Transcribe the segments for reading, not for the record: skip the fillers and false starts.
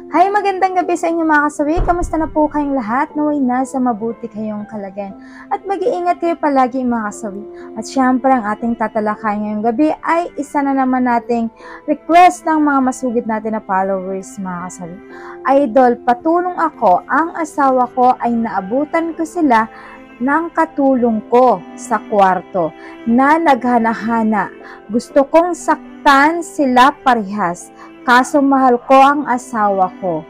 Hi, magandang gabi sa inyo mga kasawi. Kamusta na po kayong lahat? Naway nasa mabuti kayong kalagayan. At mag-iingat kayo palagi mga kasawi. At syempre ang ating tatalakayan ngayong gabi ay isa na naman nating request ng mga masugid natin na followers mga kasawi. Idol, patulong ako. Ang asawa ko ay naabutan ko sila ng katulong ko sa kwarto na naghana-hana. Gusto kong saktan sila parehas. Kaso mahal ko ang asawa ko.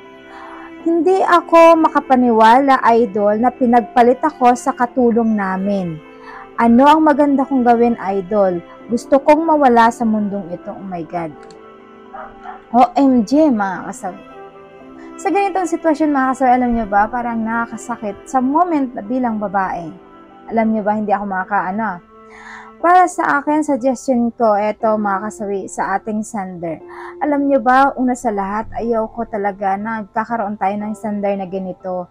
Hindi ako makapaniwala, idol, na pinagpalit ako sa katulong namin. Ano ang maganda kong gawin, idol? Gusto kong mawala sa mundong ito. Oh my God. OMG, mga kasawi. Sa ganitong sitwasyon, mga kasawi, alam nyo ba, parang nakakasakit sa moment na bilang babae. Alam nyo ba, hindi ako makakaano. Para sa akin, suggestion ko, eto mga kasawi, sa ating sender. Alam nyo ba, una sa lahat, ayaw ko talaga na nagkakaroon tayo ng sender na ganito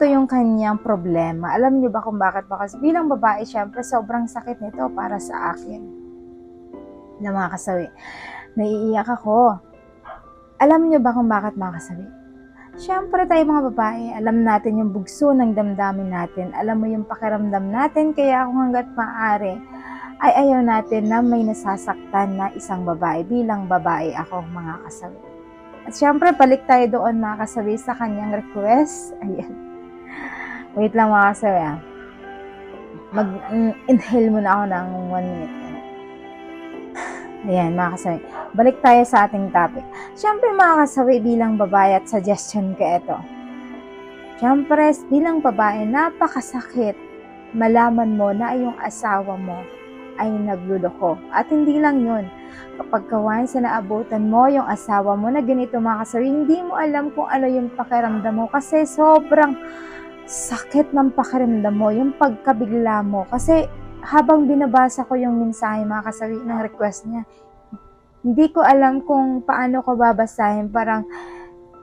yung kanyang problema. Alam nyo ba kung bakit ba? Kasi bilang babae, syempre, sobrang sakit nito para sa akin. Na mga kasawi, naiiyak ako. Alam nyo ba kung bakit mga kasawi? Siyempre tayo mga babae, alam natin yung bugso ng damdamin natin. Alam mo yung pakiramdam natin, kaya kung hanggat maaari, ay ayaw natin na may nasasaktan na isang babae. Bilang babae ako mga kasawi. At siyempre, balik tayo doon mga kasawi sa kanyang request. Ayan. Wait lang mga kasawi. Mag-inhale muna ako ng 1 minute. Ayan mga kasawi, balik tayo sa ating topic. Siyempre mga kasawi, bilang babae at suggestion ko ito. Siyempre bilang babae, napakasakit malaman mo na yung asawa mo ay nagluloko. At hindi lang yun, kapag once na naabutan mo yung asawa mo na ganito mga kasawi, hindi mo alam kung ano yung pakiramdam mo kasi sobrang sakit ng pakiramdam mo, yung pagkabigla mo. Kasi habang binabasa ko yung mensahe mga kasawi ng request niya, hindi ko alam kung paano ko babasahin. Parang,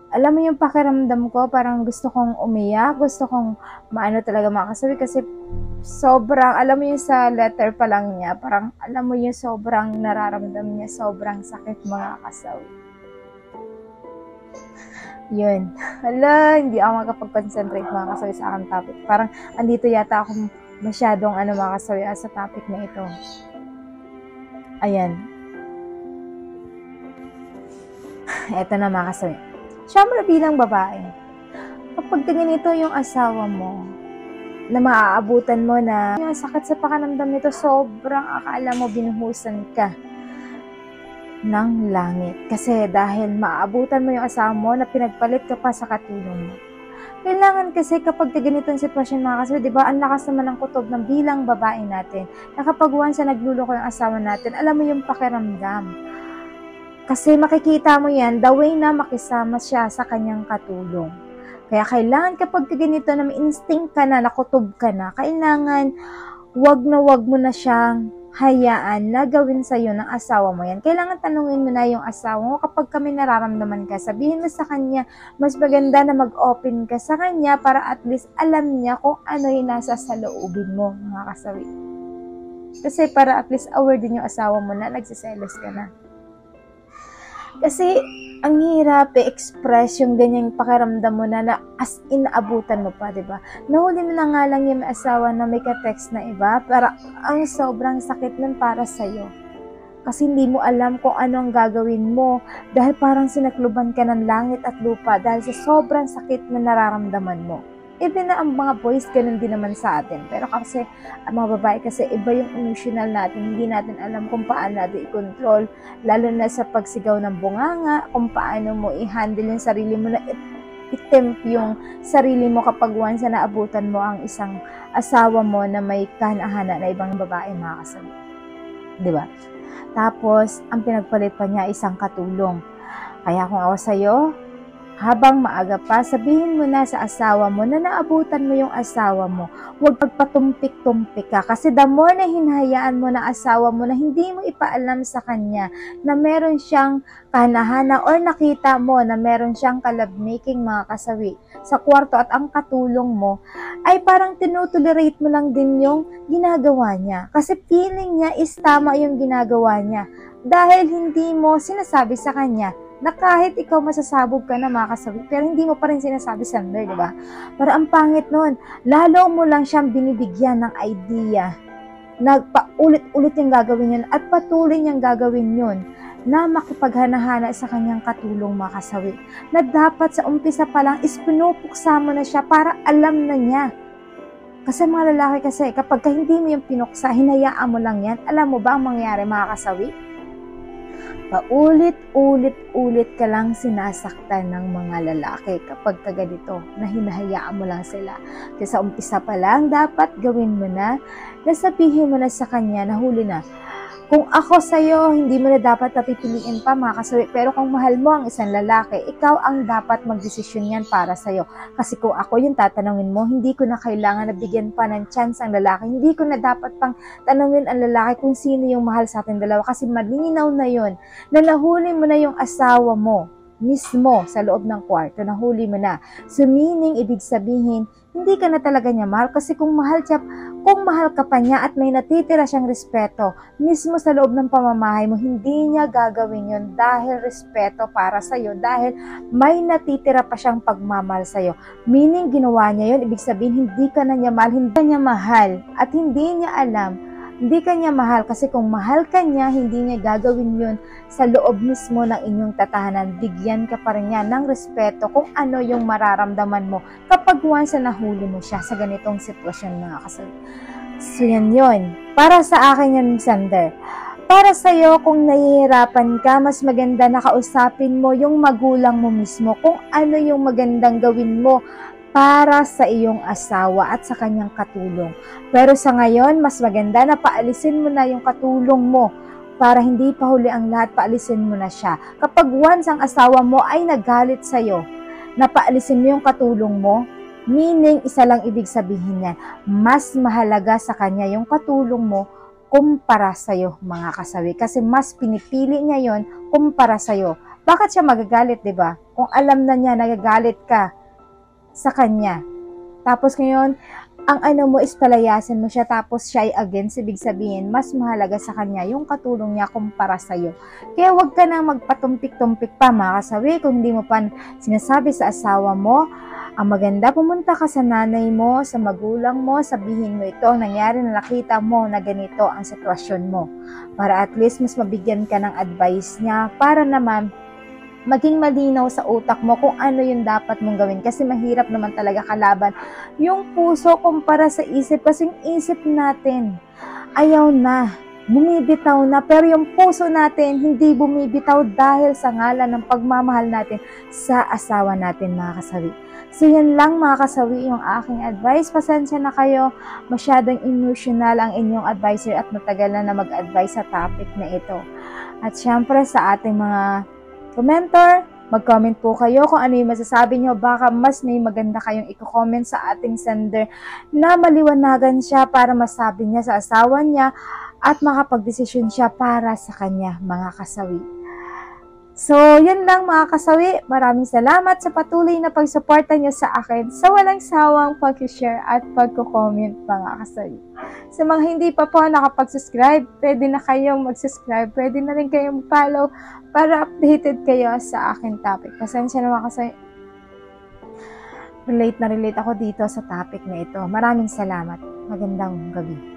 alam mo yung pakiramdam ko, parang gusto kong umiyak, gusto kong maano talaga mga kasawi kasi sobrang, alam mo yung sa letter pa lang niya, parang alam mo yung sobrang nararamdam niya, sobrang sakit mga kasawi. Yun. Hala, hindi ako makapag-concentrate mga kasawi sa aking topic. Parang andito yata akong masyadong mga kasawi sa topic na ito. Ayan. Eto na mga kasawi. Siyempre bilang babae, kapag ganito yung asawa mo, na maaabutan mo na yung sakit sa pakiramdam nito, sobrang akala mo binuhusan ka ng langit. Kasi dahil maaabutan mo yung asawa mo na pinagpalit ka pa sa katulong mo. Kailangan kasi kapag ganitong sitwasyon mga kasawi, di ba, ang lakas naman ng kutob ng bilang babae natin, na kapag once na nagluloko yung asawa natin, alam mo yung pakiramdam. Kasi makikita mo yan, the way na makisama siya sa kanyang katulong. Kaya kailangan kapag ganito na may instinct ka na, nakutob ka na, kailangan wag mo na siyang hayaan na gawin sa'yo ng asawa mo yan. Kailangan tanungin mo na yung asawa mo kapag kami nararamdaman ka. Sabihin mo sa kanya, mas maganda na mag-open ka sa kanya para at least alam niya kung ano yung nasa sa loobin mo, mga kasawi. Kasi para at least aware din yung asawa mo na nagsiselos ka na. Kasi ang hirap i-express yung ganyang pakiramdam mo na as in naabutan mo pa, diba? Nahuli mo na nga lang yung asawa na may ka-text na iba, para ang sobrang sakit nun para sa'yo. Kasi hindi mo alam kung ano ang gagawin mo dahil parang sinakluban ka ng langit at lupa dahil sa sobrang sakit na nararamdaman mo. Even na ang mga boys, ganun din naman sa atin. Pero kasi, ang mga babae kasi, iba yung emotional natin. Hindi natin alam kung paano natin i-control. Lalo na sa pagsigaw ng bunganga, kung paano mo i-handle yung sarili mo na i-tempt yung sarili mo kapag once na naabutan mo ang isang asawa mo na may kahana-hana na ibang babae mga kasawi. Diba? Tapos, ang pinagpalit pa niya isang katulong. Kaya kung ako sa'yo, habang maaga pa, sabihin mo na sa asawa mo na naabutan mo yung asawa mo. Huwag pagpatumpik-tumpik ka. Kasi the more na hinahayaan mo na asawa mo na hindi mo ipaalam sa kanya na meron siyang kahanahana or nakita mo na meron siyang kalabmaking mga kasawi sa kwarto at ang katulong mo, ay parang tinutolerate mo lang din yung ginagawa niya. Kasi feeling niya is tama yung ginagawa niya. dahil hindi mo sinasabi sa kanya na kahit ikaw masasabog ka na mga kasawi, pero hindi mo pa rin sinasabi sender, di ba? Pero ang pangit nun, lalo mo lang siyang binibigyan ng idea na paulit-ulit niyang gagawin yun at patuloy niyang gagawin yun na makipaghana-hana sa kanyang katulong mga kasawi. Na dapat sa umpisa pa lang is pinupuksa mo na siya para alam na niya. Kasi mga lalaki kasi, kapag hindi mo yung pinuksa, hinayaan mo lang yan, alam mo ba ang mangyayari mga kasawi? Paulit-ulit ka lang sinasaktan ng mga lalaki kapag ganito na hinahayaan mo lang sila. Kasi sa umpisa pa lang, dapat gawin mo na sabihin mo na sa kanya na huli na. Kung ako sa'yo, hindi mo na dapat napipiliin pa mga kasawi. Pero kung mahal mo ang isang lalaki, ikaw ang dapat magdesisyon yan para sa'yo. Kasi kung ako yung tatanungin mo, hindi ko na kailangan na bigyan pa ng chance ang lalaki. Hindi ko na dapat pang tanungin ang lalaki kung sino yung mahal sa ating dalawa. Kasi malinaw na yun na nahuli mo na yung asawa mo mismo sa loob ng kwarto, nahuli mo na. So meaning, ibig sabihin, hindi ka na talaga niya mahal kasi kung mahal ka pa niya at may natitira siyang respeto, mismo sa loob ng pamamahay mo, hindi niya gagawin yun dahil respeto para sa'yo, dahil may natitira pa siyang pagmamahal sa'yo. Meaning, ginawa niya yun, ibig sabihin, hindi ka na niya mahal, hindi niya mahal, at hindi niya alam, hindi ka niya mahal kasi kung mahal ka niya, hindi niya gagawin yun sa loob mismo ng inyong tatahanan. Bigyan ka pa rin niya ng respeto kung ano yung mararamdaman mo kapag once na nahuli mo siya sa ganitong sitwasyon mga kasawi. So yan yun. Para sa akin yan, sender. Para sa'yo, kung nahihirapan ka, mas maganda na kausapin mo yung magulang mo mismo kung ano yung magandang gawin mo para sa iyong asawa at sa kanyang katulong. Pero sa ngayon, mas maganda na paalisin mo na yung katulong mo para hindi pa huli ang lahat, paalisin mo na siya. Kapag once ang asawa mo ay nagalit sa'yo, na paalisin mo yung katulong mo, meaning, isa lang ibig sabihin niyan, mas mahalaga sa kanya yung katulong mo kumpara sa'yo mga kasawi. Kasi mas pinipili niya yon kumpara sa'yo. Bakit siya magagalit, di ba? Kung alam na niya nagagalit ka sa kanya. Tapos ngayon, ang ano mo is palayasin mo siya tapos siya ay against, ibig sabihin, mas mahalaga sa kanya yung katulong niya kumpara sa'yo. Kaya huwag ka nang magpatumpik-tumpik pa mga kasawi kung hindi mo pa sinasabi sa asawa mo. Ang maganda, pumunta ka sa nanay mo, sa magulang mo, sabihin mo ito, nangyari na nakita mo na ganito ang sitwasyon mo. Para at least mas mabigyan ka ng advice niya para naman maging malinaw sa utak mo kung ano yung dapat mong gawin. Kasi mahirap naman talaga kalaban yung puso kumpara sa isip. Kasi yung isip natin, ayaw na, bumibitaw na. Pero yung puso natin, hindi bumibitaw dahil sa ngalan ng pagmamahal natin sa asawa natin mga kasawi. So yan lang mga kasawi yung aking advice. Pasensya na kayo, masyadong emotional ang inyong advisor at matagal na mag-advise sa topic na ito. At syempre sa ating mga commenter, mag-comment po kayo kung ano yung masasabi nyo. Baka mas may maganda kayong i-comment sa ating sender na maliwanagan siya para masabi niya sa asawa niya at makapagdesisyon siya para sa kanya mga kasawi. So, yan lang mga kasawi. Maraming salamat sa patuloy na pagsuporta niyo sa akin sa walang sawang pag-share at pag-comment mga kasawi. Sa mga hindi pa po nakapag-subscribe, pwede na kayong mag-subscribe. Pwede na rin kayong follow para updated kayo sa akin topic. Pasensya naman kasi relate ako dito sa topic na ito. Maraming salamat. Magandang gabi.